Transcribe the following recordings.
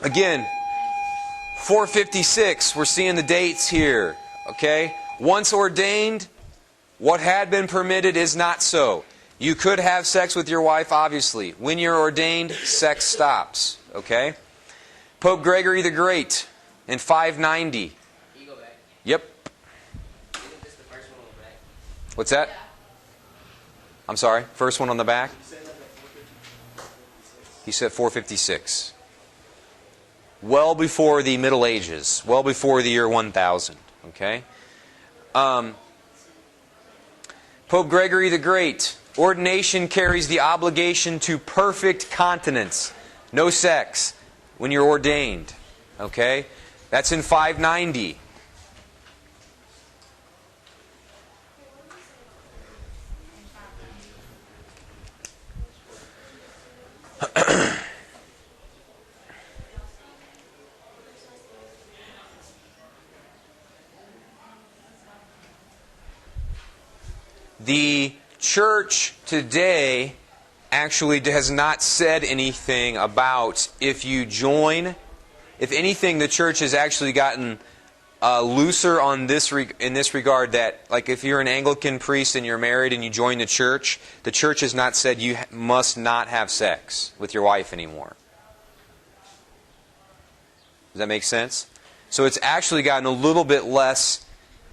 Again, 456, we're seeing the dates here. Okay? Once ordained, what had been permitted is not so. You could have sex with your wife, obviously. When you're ordained, sex stops. Okay? Pope Gregory the Great in 590. Can you go back? Yep. Isn't this the first one on the back? What's that? I'm sorry, first one on the back? He said 456. Well before the Middle Ages. Well before the year 1000. Okay? Pope Gregory the Great. Ordination carries the obligation to perfect continence. No sex when you're ordained. Okay? That's in 590. The church today actually has not said anything about if you join. If anything, the church has actually gotten looser on this in this regard, that like if you're an Anglican priest and you're married and you join the church has not said you must not have sex with your wife anymore. Does that make sense? So it's actually gotten a little bit less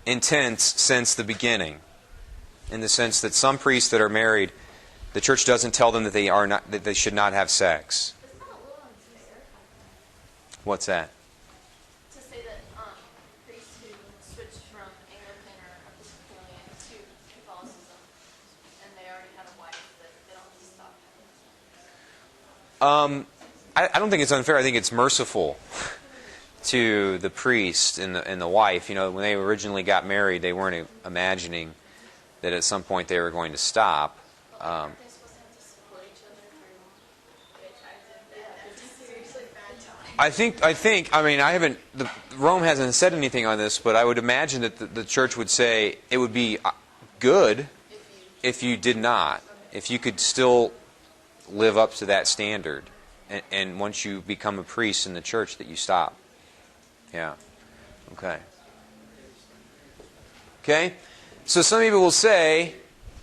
intense since the beginning, in the sense that some priests that are married, the church doesn't tell them that they should not have sex. Isn't that a little unfair? What's that? To say that priests who switched from Anglican or Episcopalian to Catholicism, and they already had a wife, that they don't have to stop having sex. I don't think it's unfair. I think it's merciful to the priest and the wife. You know, when they originally got married, they weren't imagining that at some point they were going to stop. Aren't they supposed to have to support each other through good times and seriously bad times? I mean, Rome hasn't said anything on this, but I would imagine that the church would say it would be good if you did not, if you could still live up to that standard. And once you become a priest in the church, that you stop. Yeah. Okay. Okay? So some people will say,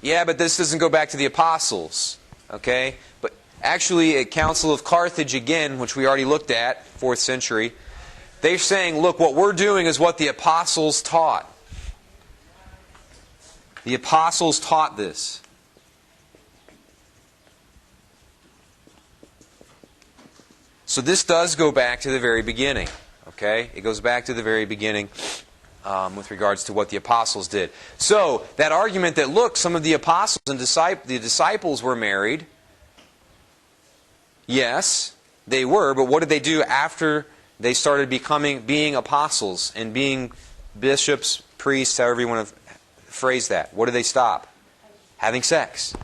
yeah, but this doesn't go back to the apostles. Okay? But actually, at Council of Carthage, again, which we already looked at, 4th century, they're saying, look, what we're doing is what the apostles taught. The apostles taught this. So this does go back to the very beginning. Okay? It goes back to the very beginning with regards to what the apostles did. So, that argument that, look, some of the apostles and the disciples were married. Yes, they were, but what did they do after they started being apostles and being bishops, priests, however you want to phrase that? What did they stop? Having sex.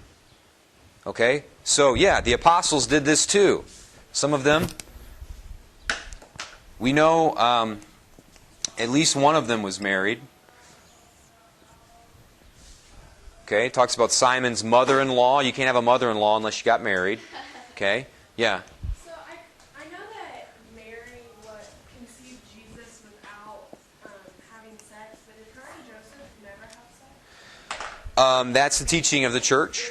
Okay? So, yeah, the apostles did this too. Some of them, we know at least one of them was married. Okay, it talks about Simon's mother-in-law. You can't have a mother-in-law unless you got married. Okay, yeah. So I know that Mary conceived Jesus without having sex, but did her and Joseph never have sex? That's the teaching of the church.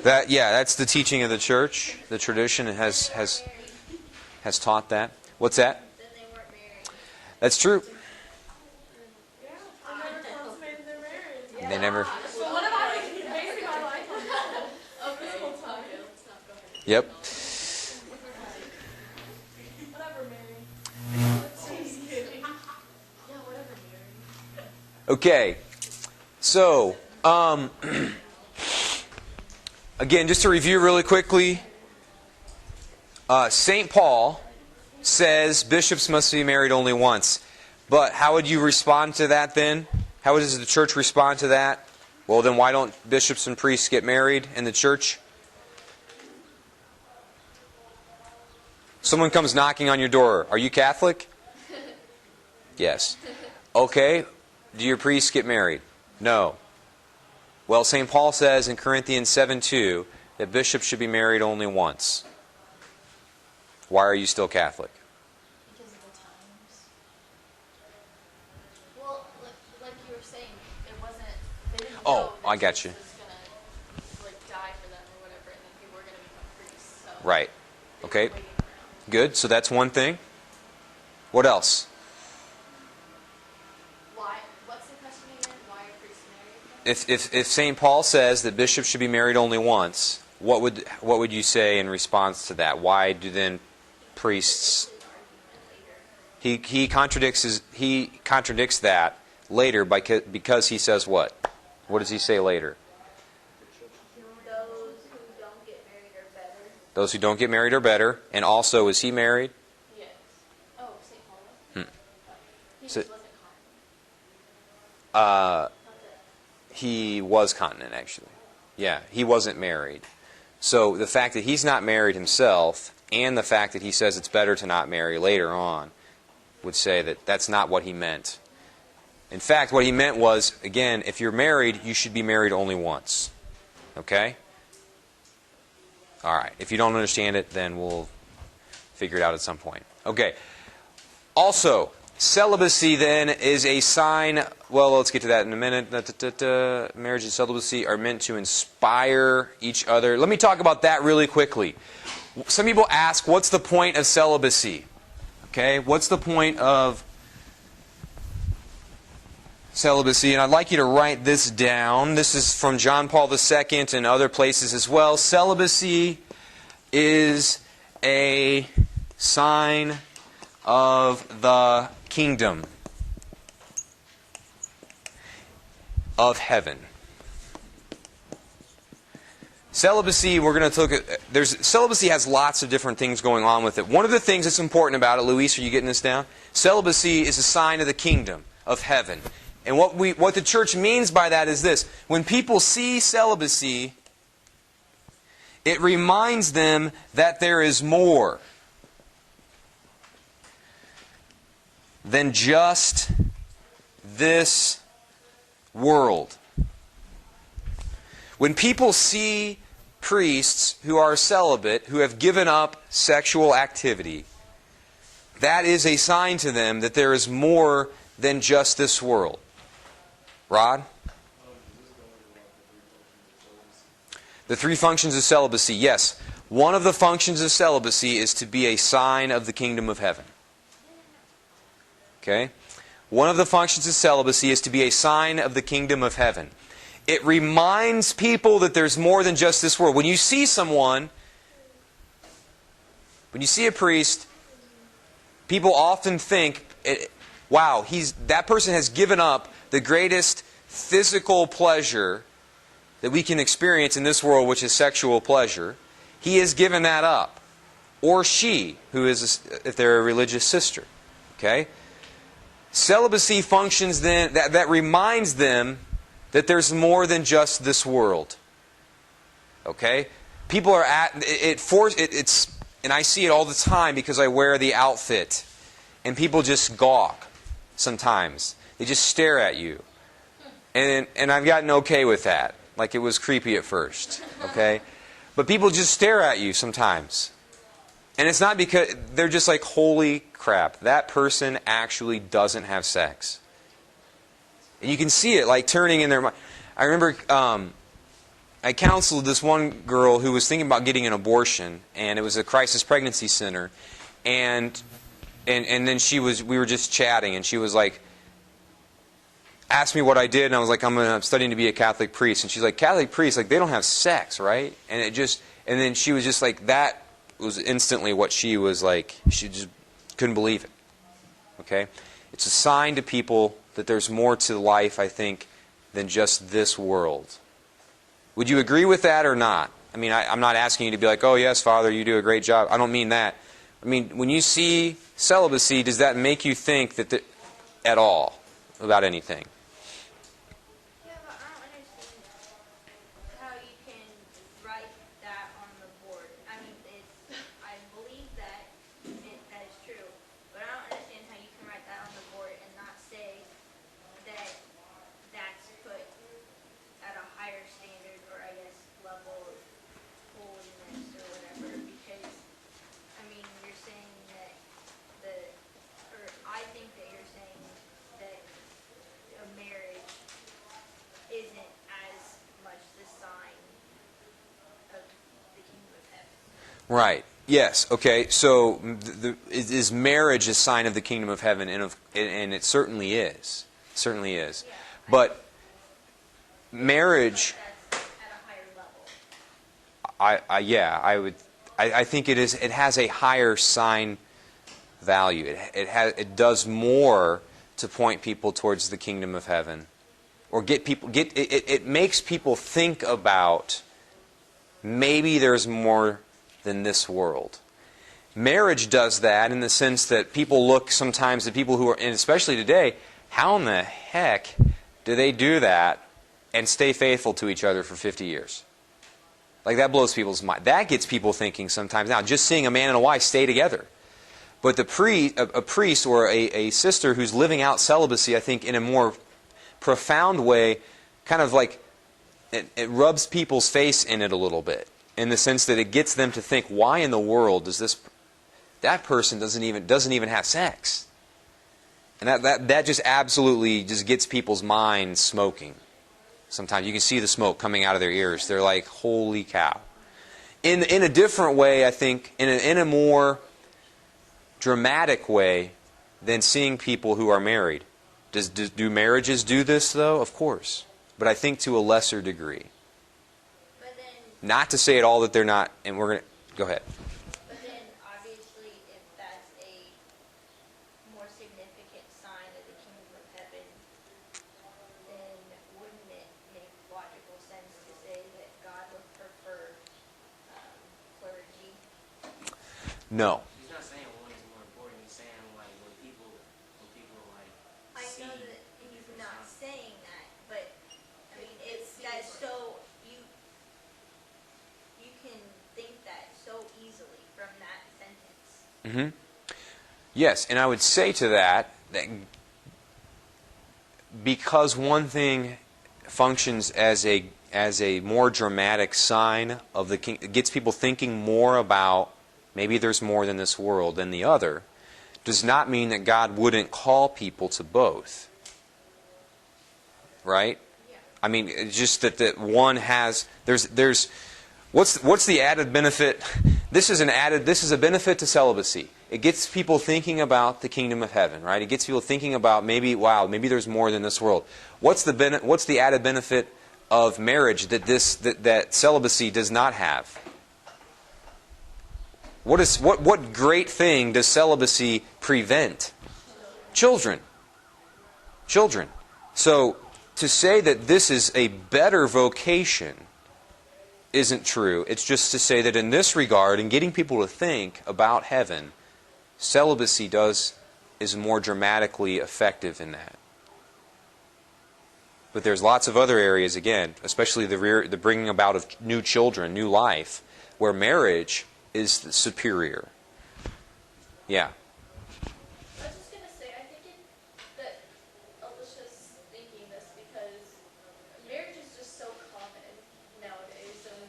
That's the teaching of the church. The tradition has taught that. What's that? Then they weren't married. That's true. Yeah, they never consummated their marriage. They never. So what about basing my life on that? Okay, let's not go ahead. Yep. Whatever, Mary. Just kidding. Yeah, whatever, Mary. Okay. So, again, just to review really quickly, St. Paul says bishops must be married only once. But how would you respond to that then? How does the church respond to that? Well, then why don't bishops and priests get married in the church? Someone comes knocking on your door. Are you Catholic? Yes. Okay. Do your priests get married? No. Well, St. Paul says in Corinthians 7:2 that bishops should be married only once. Why are you still Catholic? Because of the times. Well, like you were saying, it wasn't. They didn't know that I got Jesus you. was gonna like die for them or whatever, and then people were gonna become priests. So Right. they Okay. were waiting around. Good. So that's one thing. What else? Why? What's the question again? Why are priests married? If St. Paul says that bishops should be married only once, what would you say in response to that? Why do then priests? He contradicts that later because he says what? What does he say later? Those who don't get married are better. Those who don't get married are better. And also, is he married? Yes. Oh, St. Paul. He So- just wasn't confident. He was continent, actually. Yeah, he wasn't married. So the fact that he's not married himself, and the fact that he says it's better to not marry later on, would say that that's not what he meant. In fact, what he meant was, again, if you're married, you should be married only once. Okay? All right. If you don't understand it, then we'll figure it out at some point. Okay. Also, celibacy then is a sign. Well, let's get to that in a minute. Marriage and celibacy are meant to inspire each other. Let me talk about that really quickly. Some people ask, what's the point of celibacy? Okay, what's the point of celibacy? And I'd like you to write this down. This is from John Paul II and other places as well. Celibacy is a sign of the kingdom of heaven. Celibacy, we're going to look at. Celibacy has lots of different things going on with it. One of the things that's important about it, Luis, are you getting this down? Celibacy is a sign of the kingdom of heaven. And what the church means by that is this. When people see celibacy, it reminds them that there is more than just this world. When people see priests who are celibate, who have given up sexual activity, that is a sign to them that there is more than just this world. Rod? The three functions of celibacy, yes. One of the functions of celibacy is to be a sign of the kingdom of heaven. Okay? One of the functions of celibacy is to be a sign of the kingdom of heaven. It reminds people that there's more than just this world. When you see someone, when you see a priest, people often think, wow, that person has given up the greatest physical pleasure that we can experience in this world, which is sexual pleasure. He has given that up. Or she, who is, if they're a religious sister. Okay? Celibacy functions then, that reminds them that there's more than just this world. Okay? People are and I see it all the time because I wear the outfit. And people just gawk sometimes. They just stare at you. And I've gotten okay with that. Like it was creepy at first. Okay? But people just stare at you sometimes. And it's not because they're just like, holy crap, that person actually doesn't have sex. And you can see it like turning in their mind. I remember I counseled this one girl who was thinking about getting an abortion, and it was a crisis pregnancy center. And then we were just chatting, and she was like, asked me what I did, and I was like, I'm studying to be a Catholic priest. And she's like, Catholic priests, like they don't have sex, right? And then she was just like, that was instantly what she was like. She just couldn't believe it. Okay? It's a sign to people that there's more to life, I think, than just this world. Would you agree with that or not? I mean, I'm not asking you to be like, oh yes, Father, you do a great job. I don't mean that. I mean, when you see celibacy, does that make you think that at all about anything? Yeah, but I don't understand how you can write that on the board. I mean, I believe that that is true, but I don't understand how you can write that on the board and not say that that's put at a higher standard or I guess level of holiness or whatever. Because I mean, you're Right. Yes. Okay. So is marriage a sign of the kingdom of heaven? And it certainly is. It certainly is. But marriage, That's at a higher level. I think it is. It has a higher sign value. It does more to point people towards the kingdom of heaven, or it makes people think about maybe there's more than this world. Marriage does that in the sense that people look sometimes at people who are, and especially today, how in the heck do they do that and stay faithful to each other for 50 years? Like, that blows people's mind. That gets people thinking sometimes. Now, just seeing a man and a wife stay together. But a priest or a sister who's living out celibacy, I think, in a more profound way, kind of like, it rubs people's face in it a little bit, in the sense that it gets them to think, why in the world does that person doesn't even have sex? And that just absolutely just gets people's minds smoking. Sometimes you can see the smoke coming out of their ears. They're like, holy cow. In a different way, I think, in a more dramatic way than seeing people who are married. Do marriages do this, though? Of course. But I think to a lesser degree. But then, Not to say at all that they're not, and we're going to, go ahead. but then obviously, if that's a more significant sign of the kingdom of heaven, then wouldn't it make logical sense to say that God would prefer clergy? No. He's not saying one is more important. He's saying like when people like I see. know that he's not saying that, but I mean, it's that's so you can think that so easily from that sentence. Yes, and I would say to that because one thing functions as a more dramatic sign of the king, it gets people thinking more about maybe there's more than this world than the other, does not mean that God wouldn't call people to both. Right? Yeah. I mean, it's just that one has there's what's the added benefit? This is a benefit to celibacy. It gets people thinking about the kingdom of heaven, right? It gets people thinking about maybe there's more than this world. What's the added benefit of marriage that celibacy does not have? What great thing does celibacy prevent? Children. So to say that this is a better vocation isn't true. It's just to say that in this regard, in getting people to think about heaven, celibacy is more dramatically effective in that. But there's lots of other areas, again, especially the bringing about of new children, new life, where marriage is superior. Yeah. I was just going to say, I think that Alicia's thinking this because marriage is just so common nowadays, and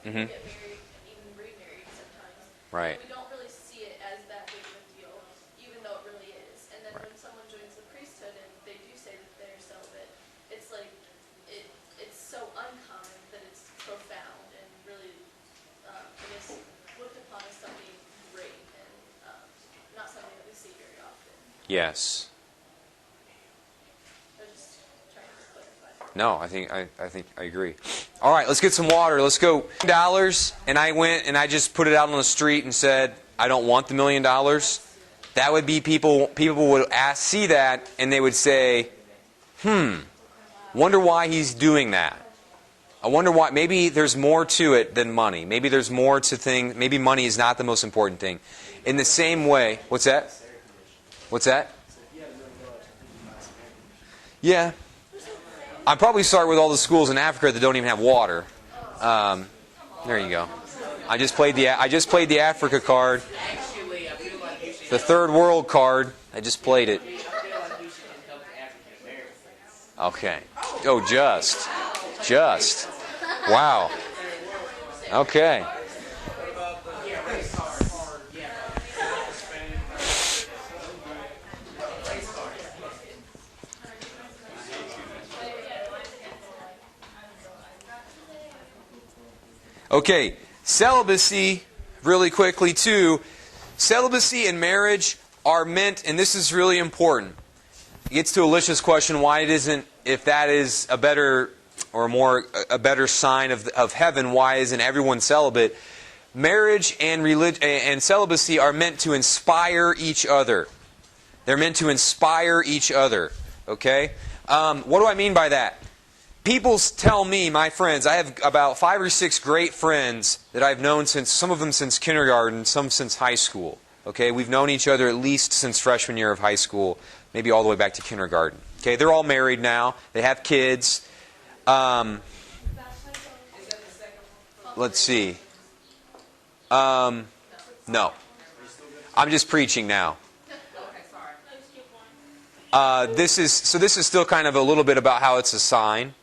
people get married and even remarried sometimes. Right. And we don't really see it as that big of a deal, even though it really is. And then Right. when someone joins the priesthood and they do say that they're celibate, it's like, it's so uncommon that it's profound and really, I guess, looked upon as something great and not something that we see very often. Yes. I was just trying to clarify. No, I think I agree. All right, let's get some water. Let's go. $1, and I went and I just put it out on the street and said, I don't want the $1 million. That would be people would see that and they would say, wonder why he's doing that. I wonder why. Maybe there's more to it than money. Maybe there's more to things. Maybe money is not the most important thing. In the same way, what's that? What's that? Yeah. I'd probably start with all the schools in Africa that don't even have water. There you go. I just played the Africa card, Actually, I feel like you should. the third world card. I just played it. I feel like you should help the African Americans. Okay. Oh, just. Wow. Okay. Yeah, race cars. Yeah. Race cars. Okay. Celibacy really quickly too, celibacy and marriage are meant, and this is really important. It gets to Alicia's question, why it isn't, if that is a better or a better sign of heaven, why isn't everyone celibate? Marriage and celibacy are meant to inspire each other. They're meant to inspire each other. Okay? What do I mean by that? People tell me, my friends, I have about 5 or 6 great friends that I've known since, some of them since kindergarten, some since high school. Okay? We've known each other at least since freshman year of high school, maybe all the way back to kindergarten. Okay? They're all married now. They have kids. Let's see. No. I'm just preaching now. This is still kind of a little bit about how it's a sign,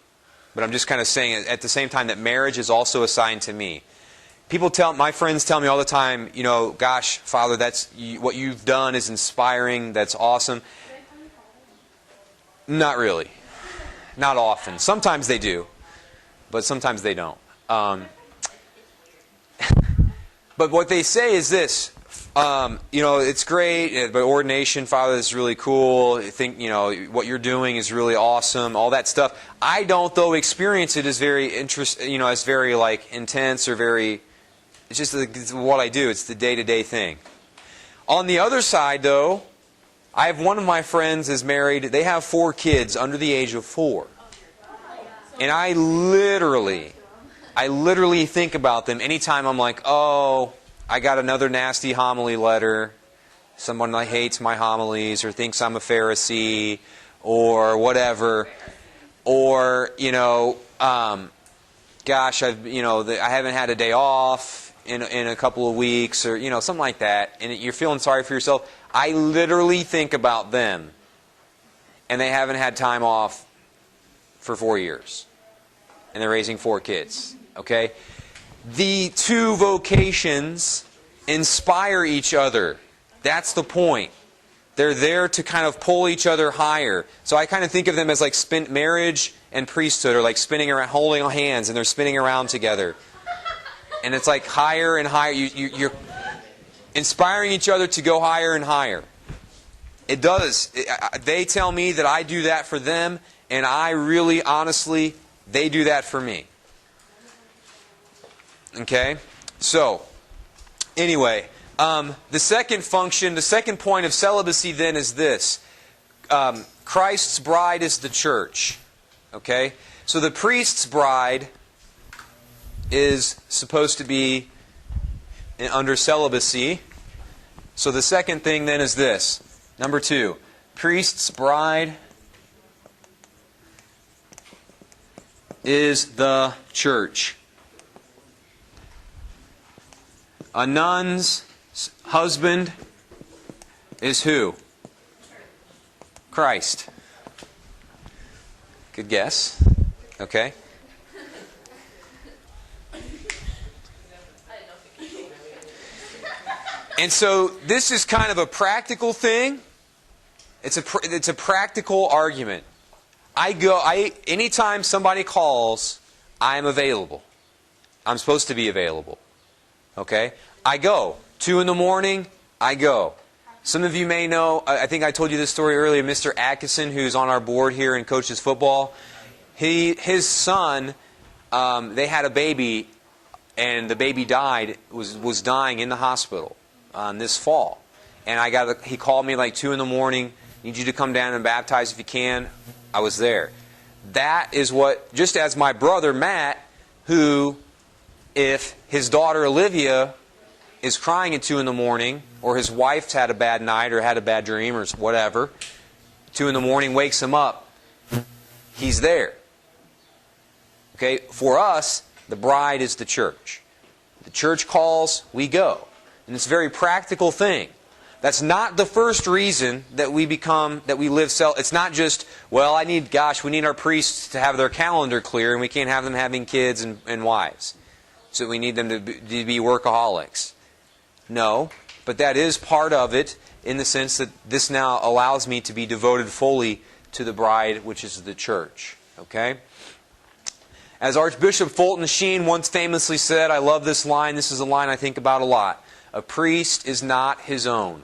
but I'm just kind of saying at the same time that marriage is also a sign to me. My friends tell me all the time, gosh, Father, what you've done is inspiring. That's awesome. Not really. Not often. Sometimes they do, but sometimes they don't. But what they say is this, it's great, but ordination, Father, is really cool. I think, what you're doing is really awesome, all that stuff. I don't, though, experience it as very as very, intense or very, it's just what I do. It's the day-to-day thing. On the other side, though, I have one of my friends is married. They have 4 kids under the age of 4. And I literally think about them anytime I'm like, oh, I got another nasty homily letter. Someone that hates my homilies or thinks I'm a Pharisee or whatever. Or, gosh, I haven't had a day off in a couple of weeks or, something like that. And you're feeling sorry for yourself. I literally think about them. And they haven't had time off for 4 years. And they're raising 4 kids. Okay? The 2 vocations inspire each other. That's the point. They're there to kind of pull each other higher. So I kind of think of them as like marriage and priesthood are like spinning around, holding hands, and they're spinning around together. And it's like higher and higher. You're inspiring each other to go higher and higher. It does. They tell me that I do that for them, and I really, honestly, they do that for me. Okay? So, anyway, the second point of celibacy then is this. Christ's bride is the church. Okay? So the priest's bride is supposed to be under celibacy. So the second thing then is this. Number 2. Priest's bride is the church. A nun's husband is who? Christ. Good guess. Okay. And so this is kind of a practical thing. It's a practical argument. Anytime somebody calls, I am available. I'm supposed to be available. Okay? I go. 2 a.m, I go. Some of you may know, I think I told you this story earlier, Mr. Atkinson, who's on our board here and coaches football. His son, they had a baby, and the baby died, was dying in the hospital this fall. And he called me like 2 a.m, need you to come down and baptize if you can. I was there. That is what, just as my brother Matt, who, if his daughter Olivia is crying at 2 a.m, or his wife's had a bad night or had a bad dream or whatever, 2 a.m, wakes him up, he's there. Okay? For us, the bride is the church. The church calls, we go. And it's a very practical thing. That's not the first reason that we live It's not just, we need our priests to have their calendar clear and we can't have them having kids and wives. So we need them to be workaholics. No, but that is part of it in the sense that this now allows me to be devoted fully to the bride, which is the church. Okay? As Archbishop Fulton Sheen once famously said, I love this line, this is a line I think about a lot. A priest is not his own.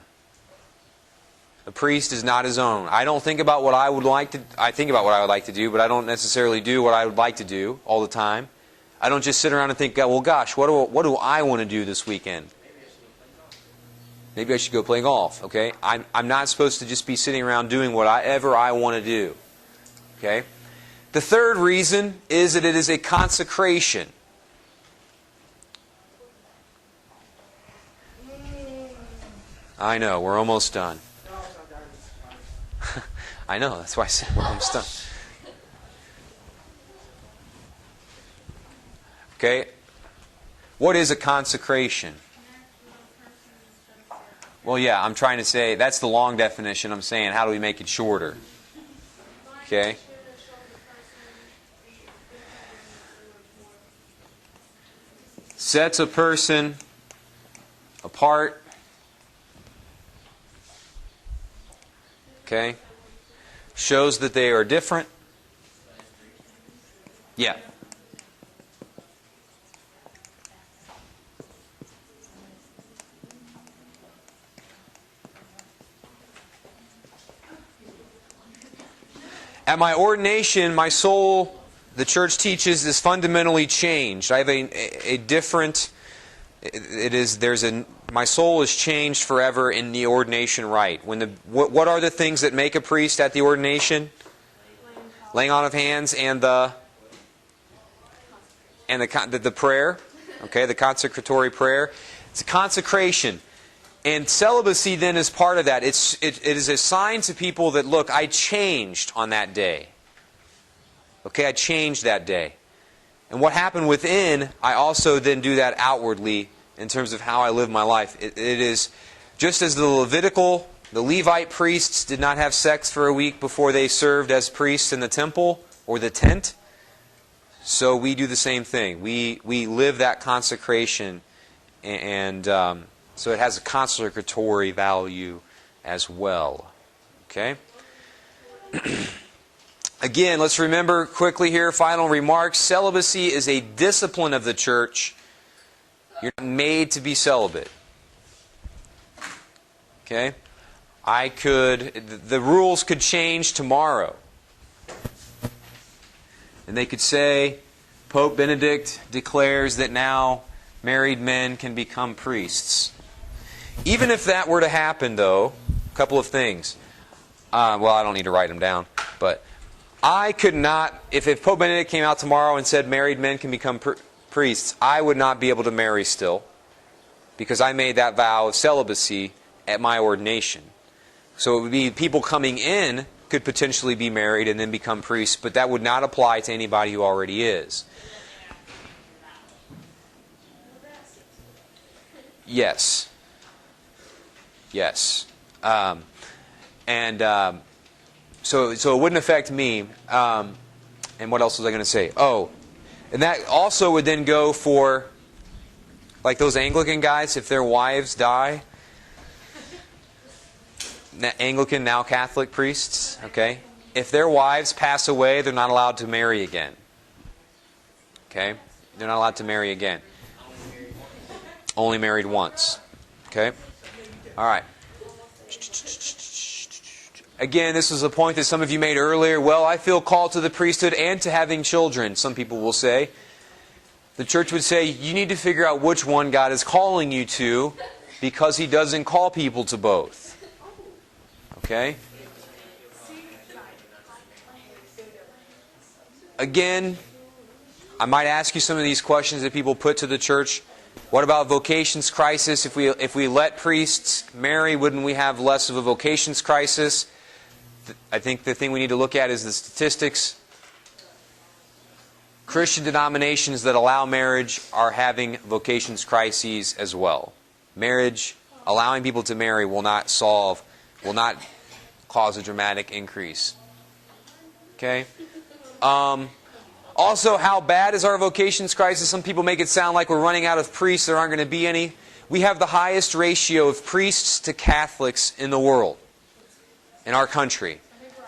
A priest is not his own. I don't think about what I would like to, I think about what I would like to do, but I don't necessarily do what I would like to do all the time. I don't just sit around and think, well, gosh, what do I want to do this weekend? Maybe I should go play golf. Okay, I'm not supposed to just be sitting around doing whatever I want to do. Okay. The third reason is that it is a consecration. I know, we're almost done. I know, that's why I said we're almost done. Okay, what is a consecration? Well, yeah, I'm trying to say, that's the long definition. I'm saying, how do we make it shorter? Okay. Sets a person apart. Okay. Shows that they are different. Yeah. At my ordination, my soul, the church teaches, is fundamentally changed. I have a different, my soul is changed forever in the ordination rite. What are the things that make a priest at the ordination? Laying on of hands and the prayer, okay, the consecratory prayer. It's a consecration. And celibacy then is part of that. It is a sign to people that, look, I changed on that day. Okay, I changed that day. And what happened within, I also then do that outwardly in terms of how I live my life. It is just as the Levite priests did not have sex for a week before they served as priests in the temple or the tent, so we do the same thing. We live that consecration, and so it has a consecratory value as well. Okay? Again, let's remember quickly here, final remarks. Celibacy is a discipline of the church. You're not made to be celibate. Okay? The rules could change tomorrow. And they could say, Pope Benedict declares that now married men can become priests. Even if that were to happen, though, a couple of things. Well, I don't need to write them down, but I could not, if Pope Benedict came out tomorrow and said married men can become priests, I would not be able to marry still, because I made that vow of celibacy at my ordination. So it would be people coming in could potentially be married and then become priests, but that would not apply to anybody who already is. Yes. Yes. So it wouldn't affect me. And what else was I going to say? Oh, and that also would then go for, like those Anglican guys, if their wives die. Anglican, now Catholic priests, okay? If their wives pass away, they're not allowed to marry again. Okay? They're not allowed to marry again. Only married once. Okay? All right. Again, this was a point that some of you made earlier. Well, I feel called to the priesthood and to having children, some people will say. The church would say, you need to figure out which one God is calling you to, because He doesn't call people to both. Okay? Again, I might ask you some of these questions that people put to the church. What about vocations crisis? If we let priests marry, wouldn't we have less of a vocations crisis? I think the thing we need to look at is the statistics. Christian denominations that allow marriage are having vocations crises as well. Marriage, allowing people to marry, will not cause a dramatic increase. Okay? Also, how bad is our vocations crisis? Some people make it sound like we're running out of priests. There aren't going to be any. We have the highest ratio of priests to Catholics in the world, in our country.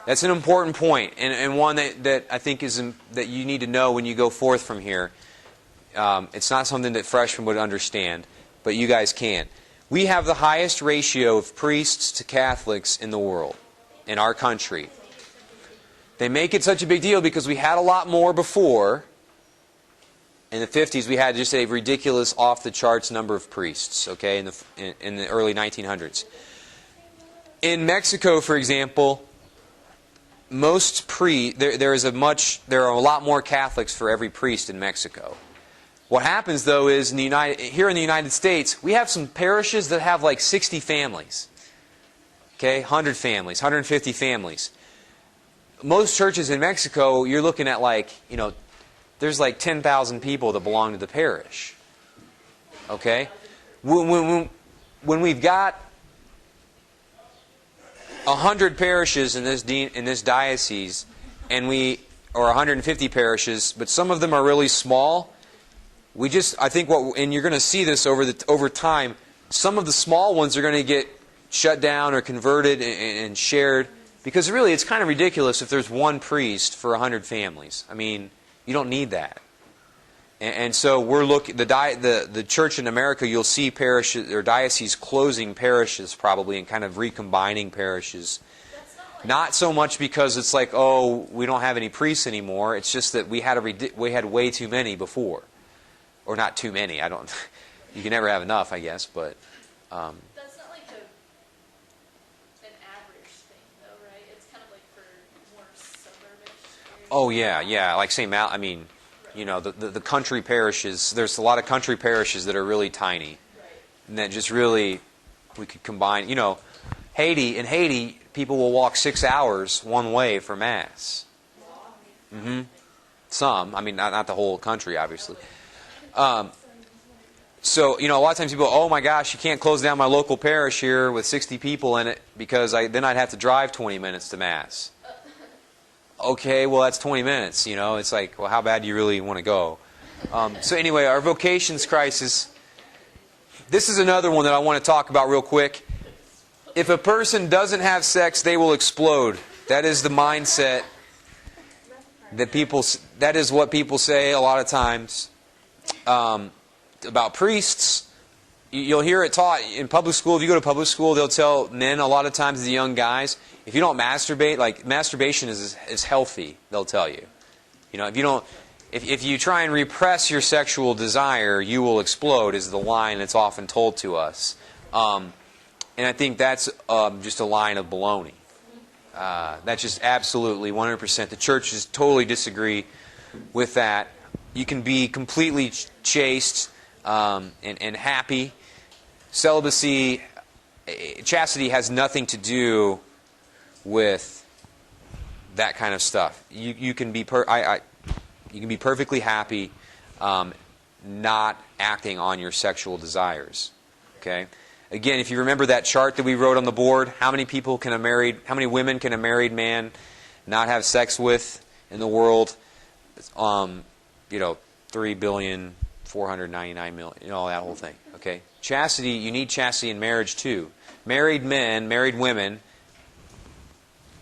That's an important point, and one that I think that you need to know when you go forth from here. It's not something that freshmen would understand, but you guys can. We have the highest ratio of priests to Catholics in the world, in our country. They make it such a big deal because we had a lot more before. In the 50s, we had just a ridiculous, off-the-charts number of priests, okay, in the early 1900s. In Mexico, for example, there are a lot more Catholics for every priest in Mexico. What happens, though, is here in the United States, we have some parishes that have like 60 families, okay, 100 families, 150 families. Most churches in Mexico, you're looking at there's like 10,000 people that belong to the parish. Okay? When we've got 100 parishes in this diocese, or 150 parishes, but some of them are really small, and you're going to see this over time, some of the small ones are going to get shut down or converted and shared. Because really, it's kind of ridiculous if there's one priest for 100 families. I mean, you don't need that. And so we're looking the church in America. You'll see parishes or dioceses closing parishes probably and kind of recombining parishes. Not so much because it's like, oh, we don't have any priests anymore. It's just that we had way too many before, or not too many. You can never have enough, I guess, but. That's not like an average thing, though, right? It's kind of like for more suburbish areas. Oh yeah, like St. Mal. I mean, the country parishes. There's a lot of country parishes that are really tiny, Right. and that just really we could combine. In Haiti, people will walk 6 hours one way for Mass. Some, I mean, not the whole country, obviously. So, a lot of times people, oh my gosh, you can't close down my local parish here with 60 people in it because then I'd have to drive 20 minutes to Mass. Okay, well, that's 20 minutes, It's like, well, how bad do you really want to go? So anyway, our vocations crisis. This is another one that I want to talk about real quick. If a person doesn't have sex, they will explode. That is the mindset that is what people say a lot of times. About priests, you'll hear it taught in public school. If you go to public school, they'll tell men a lot of times, the young guys, if you don't masturbate, like masturbation is healthy. They'll tell you, if you try and repress your sexual desire, you will explode. Is the line that's often told to us, and I think that's just a line of baloney. That's just absolutely 100%. The churches totally disagree with that. You can be completely chaste. And happy. Celibacy, chastity has nothing to do with that kind of stuff. You can be perfectly happy, not acting on your sexual desires. Okay. Again, if you remember that chart that we wrote on the board, how many women can a married man not have sex with in the world? 3,499,000,000, that whole thing. Okay, chastity. You need chastity in marriage too. Married women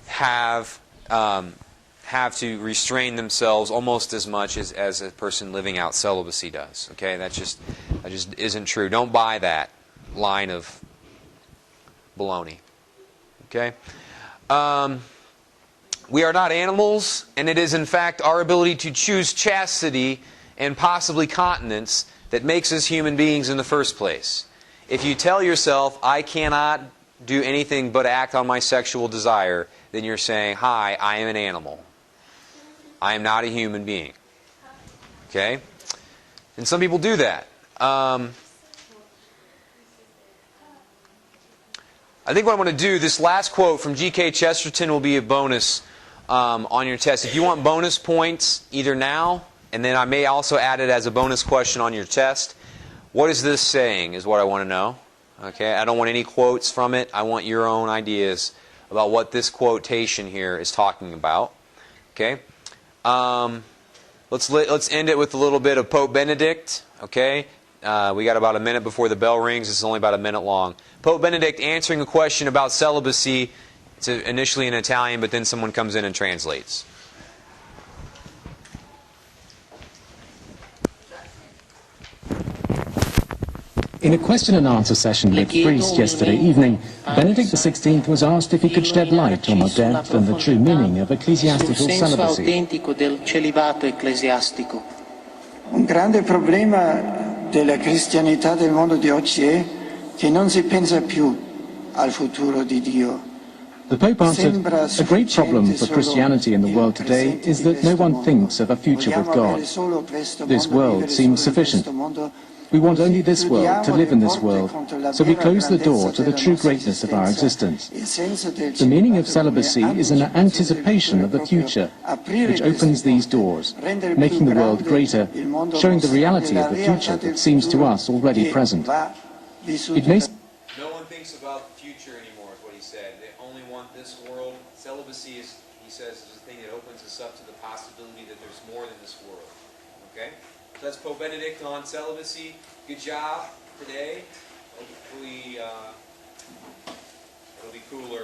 have to restrain themselves almost as much as a person living out celibacy does. Okay, that just isn't true. Don't buy that line of baloney. Okay. We are not animals, and it is in fact our ability to choose chastity and possibly continence that makes us human beings in the first place. If you tell yourself, I cannot do anything but act on my sexual desire, then you're saying, hi, I am an animal. I am not a human being. Okay? And some people do that. I think what I'm going to do, this last quote from G.K. Chesterton will be a bonus on your test. If you want bonus points, either now, and then I may also add it as a bonus question on your test. What is this saying is what I want to know. Okay, I don't want any quotes from it. I want your own ideas about what this quotation here is talking about. Okay, let's end it with a little bit of Pope Benedict. Okay, we got about a minute before the bell rings. It's only about a minute long. Pope Benedict answering a question about celibacy It's initially in Italian, but then someone comes in and translates. In a question and answer session with priests yesterday evening, Benedict XVI was asked if he could shed light on the depth and the true meaning of ecclesiastical sul senso celibacy. autentico del celibato ecclesiastico. Un grande problema della cristianità del mondo di oggi è che non si pensa più al futuro di Dio. The Pope answered, a great problem for Christianity in the world today is that no one thinks of a future with God. This world seems sufficient. We want only this world, to live in this world, so we close the door to the true greatness of our existence. The meaning of celibacy is an anticipation of the future, which opens these doors, making the world greater, showing the reality of the future that seems to us already present. It may No one thinks about the future anymore, is what he said. They only want this world. Celibacy, is, he says, is the thing that opens us up to the possibility that there's more than this world. Okay? So that's Pope Benedict on celibacy. Good job today. Hopefully it'll be cooler.